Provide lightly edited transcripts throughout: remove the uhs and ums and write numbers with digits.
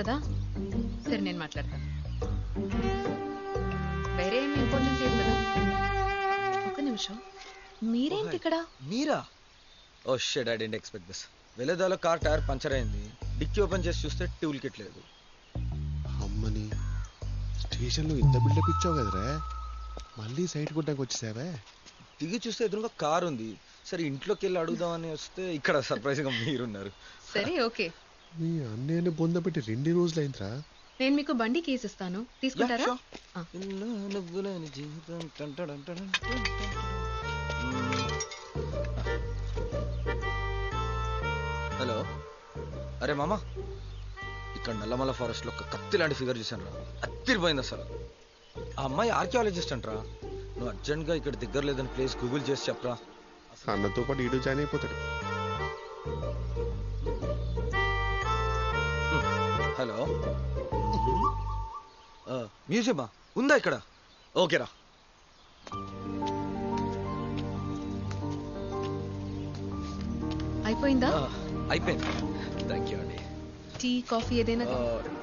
కదా, సరే నేను మాట్లాడతాను. వేరే ఏమి ఇంపార్టెంట్ లేదు కదా. ఒక నిమిషం, మీరేంటి ఇక్కడ? మీరా? Oh shit, I didn't expect this. వెలేదాలో కార్ టైర్ పంచర్ అయింది. డిక్కీ ఓపెన్ చేసి చూస్తే టూల్ కిట్ లేదు. అమ్మని, స్టేషన్లో ఇంత బిల్డప్ ఇచ్చావు కదరా, మళ్ళీ సైడ్ కొట్టడానికి వచ్చేసావే. దిగి చూస్తే ఎదురుగా కార్ ఉంది. సరే ఇంట్లోకి వెళ్ళి అడుగుదామని వస్తే ఇక్కడ సర్ప్రైజ్ గా మీరున్నారు. సరే ఓకే. మీ అన్నయ్యని బొంద పెట్టి 2 రోజులు అయిందిరా. నేను మీకు బండి కేసు ఇస్తాను, తీసుకుంటారా? హలో, అరే మామా, ఇక్కడ నల్లమల ఫారెస్ట్ లో ఒక కత్తి లాంటి ఫిగర్ చూసాను రా, అత్తిరిపోయింది అసలు. ఆ అమ్మాయి ఆర్కియాలజిస్ట్ అంటరా. నువ్వు అర్జెంట్ గా ఇక్కడ దగ్గర లేదని ప్లేస్ గూగుల్ చేసి చెప్పరా. అన్నతో పాటు ఈడు జాయిన్ అయిపోతాడు. హలో, మ్యూజియమా ఉందా ఇక్కడ? ఓకేరా. అయిపోయిందా? అయిపోయింది, థ్యాంక్ యూ అండి. టీ కాఫీ ఏదైనా?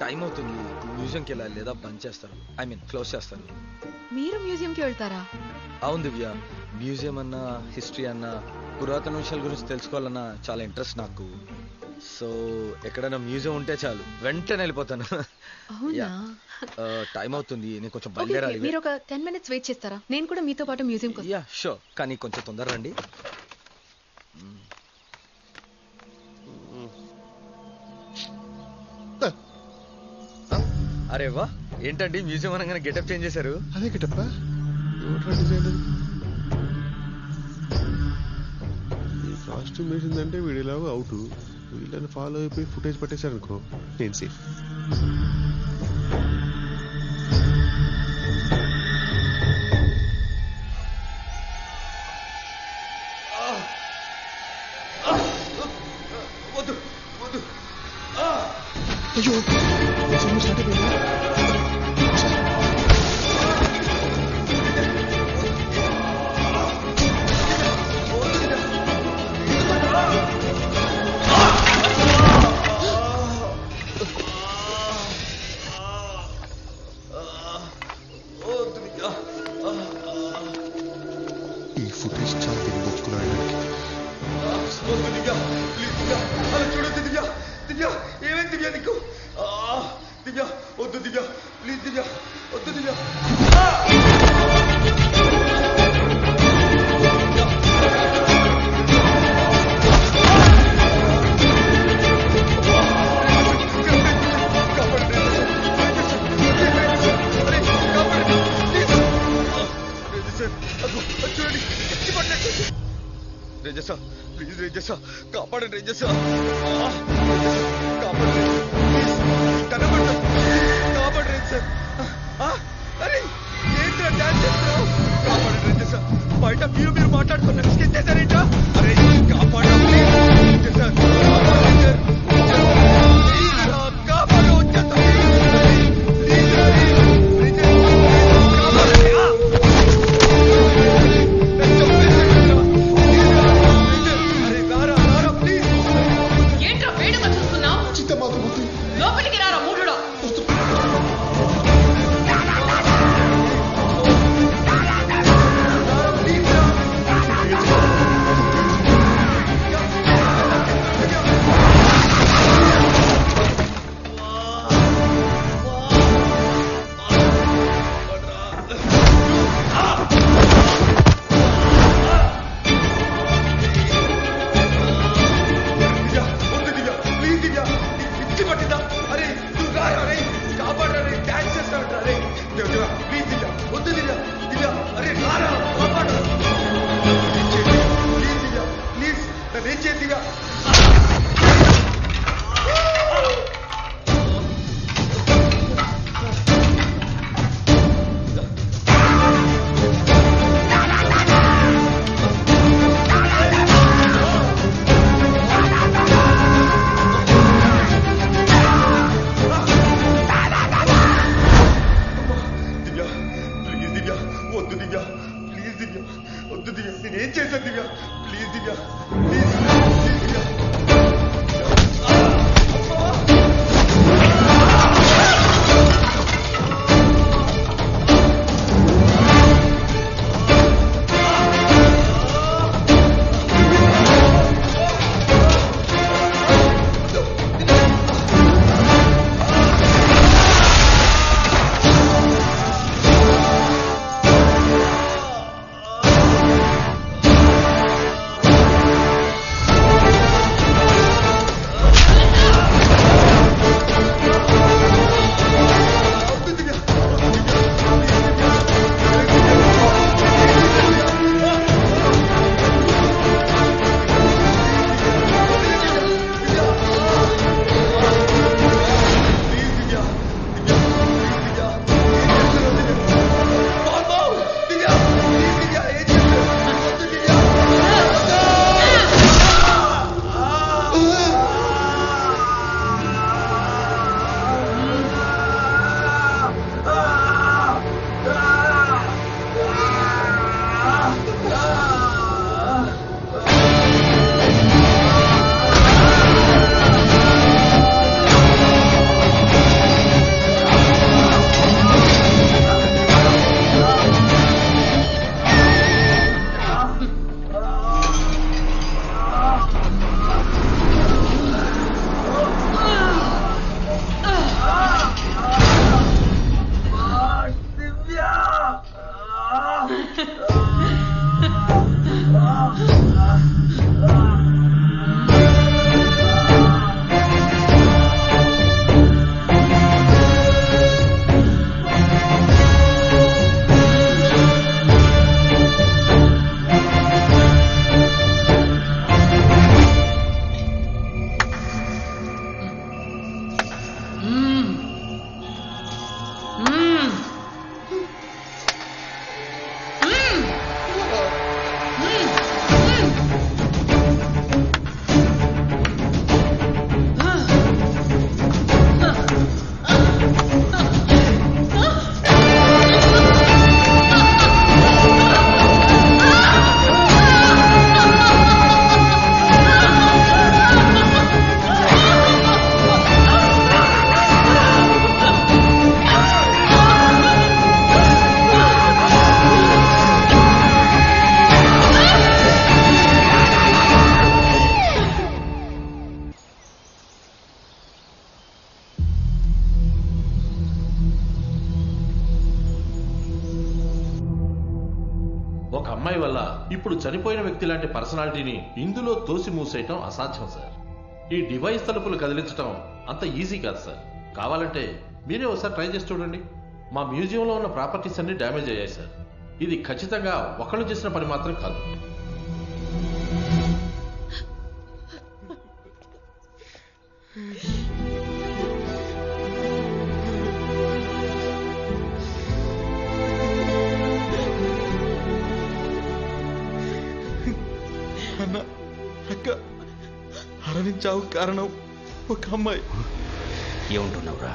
టైం అవుతుంది, మ్యూజియంకి వెళ్ళాలి, లేదా బంద్ చేస్తారు, ఐ మీన్ క్లోజ్ చేస్తారు. మీరు మ్యూజియంకి వెళ్తారా? అవును దివ్య, మ్యూజియం అన్నా హిస్టరీ అన్నా పురాతన విషయాల గురించి తెలుసుకోవాలన్నా చాలా ఇంట్రెస్ట్ నాకు. సో ఎక్కడైనా మ్యూజియం ఉంటే చాలు వెంటనే వెళ్ళిపోతాను. టైం అవుతుంది, నేను కొంచెం బయలుదేరాలి. మీరు ఒక 10 minutes వెయిట్ చేస్తారా? నేను కూడా మీతో పాటు మ్యూజియం కోసం. యా షూర్, కానీ కొంచెం తొందర రండి. అరే వా, ఏంటండి మ్యూజియం అనగానే గెటప్ చేంజ్ చేశారు? అదే గెటప్పా, డిజైనర్. ఈ కాస్ట్యూమ్ వేసిందంటే వీడిలాగా అవుట్. వీళ్ళని ఫాలో అయిపోయి ఫుటేజ్ పట్టేశారు అనుకో, నేను సేఫ్. అయ్యో, స్టార్ట్ అయిపోయింది. ఈ ఫుటేజ్ చాలా తెచ్చుకున్నాడు. ఏమేం దివ్య నీకు? దివ్య వద్దు, దివ్య ప్లీజ్, దివ్య వద్దు, దివ్య. రేజసా ప్లీజ్, రేజసా కాపాడండి, రేజసా కాపాడండి ప్లీజ్, కనబడ్డా కాపాడండి రేజసా. అరే ఏంట్రా డాన్స్ చేస్తున్నావు? కాపాడండి రేజసా, బయట మీరు మాట్లాడుకున్నారు, స్కిన్ చేశారేంటా? అరే కాపాడా ప్లీజ్, రేజసా కాపాడండి, కాపాడు, వచ్చేస్తా ప్లీజ్, ఏంట్రా అమ్మాయి వల్ల ఇప్పుడు చనిపోయిన వ్యక్తి లాంటి పర్సనాలిటీని ఇందులో తోసి మూసేయటం అసాధ్యం సార్. ఈ డివైస్ తలుపులు కదిలించటం అంత ఈజీ కాదు సార్. కావాలంటే మీరే ఒకసారి ట్రై చేసి చూడండి. మా మ్యూజియంలో ఉన్న ప్రాపర్టీస్ అన్ని డ్యామేజ్ అయ్యాయి సార్. ఇది ఖచ్చితంగా ఒకళ్ళు చేసిన పని మాత్రం కాదు. అన్న అక్క అరవింద్ చావు కారణం ఒక అమ్మాయి. ఏమంటున్నావురా?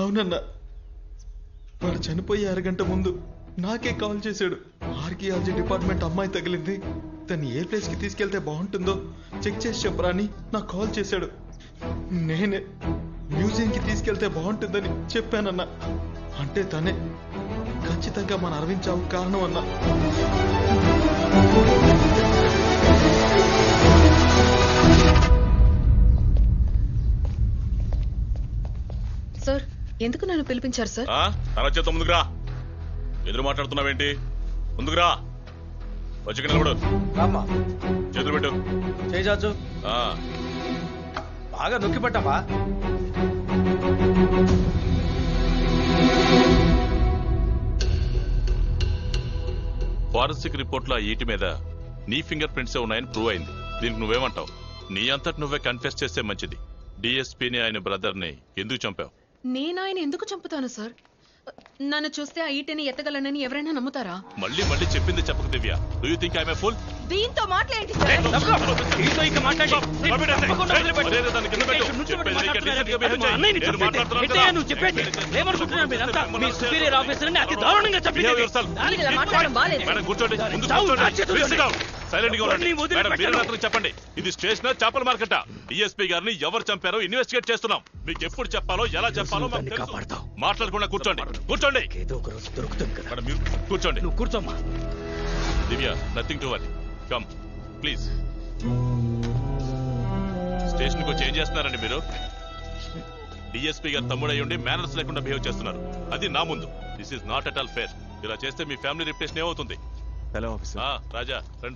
అవునన్నా, వాడు చనిపోయే అరగంట ముందు నాకే కాల్ చేశాడు. ఆర్కియాలజీ డిపార్ట్మెంట్ అమ్మాయి తగిలింది, తను ఏ ప్లేస్ కి తీసుకెళ్తే బాగుంటుందో చెక్ చేసి చెప్పరా అని నాకు కాల్ చేశాడు. నేనే మ్యూజియం కి తీసుకెళ్తే బాగుంటుందని చెప్పానన్నా. అంటే తనే ఖచ్చితంగా మన అరవింద్ చావు కారణం అన్నా. సార్, ఎందుకు నన్ను పిలిపించారు సార్? తన చేత ముందుకురా. ఎదురు మాట్లాడుతున్నావేంటి? ముందుకురా. వచ్చి నిలబడు. చేతులు పెట్టు. చేజాచు బాగా నొక్కి పట్టావా? ఫారెన్సిక్ రిపోర్ట్ లో ఈటి మీద నీ ఫింగర్ ప్రింట్సే ఉన్నాయని ప్రూవ్ అయింది. దీనికి నువ్వేమంటావు? నీ అంతటి నువ్వే కన్ఫెస్ చేస్తే మంచిది. డిఎస్పీని ఆయన బ్రదర్ ని ఎందుకు చంపావు? నేను ఆయన ఎందుకు చంపుతాను సార్? నన్ను చూస్తే ఆ ఈటెని ఎత్తగలనని ఎవరైనా నమ్ముతారా? మళ్ళీ మళ్ళీ చెప్పింది చెప్పకు Divya. Do you think I am a fool? దీంతో మాట్లాడేంటి సార్? చెప్పండి, ఇది స్టేషన్ చేపల మార్కెటా? డిఎస్పీ గారిని ఎవరు చంపారో ఇన్వెస్టిగేట్ చేస్తున్నాం. మీకు ఎప్పుడు చెప్పాలో ఎలా చెప్పాలో మాట్లాడకుండా కూర్చోండి. కూర్చోండి. కూర్చోండి. కూర్చోమ్మా. Divya, nothing to worry. Come please. Station కు చేంజ్ చేస్తున్నారండి మీరు. డిఎస్పీ గారు తమ్ముడై ఉండి మేనర్స్ లేకుండా బిహేవ్ చేస్తున్నారు. అది నా ముందు. This is not at all fair. ఇలా చేస్తే మీ ఫ్యామిలీ రిప్యుటేషన్ ఏమవుతుంది? Hello officer. రాజా రండి.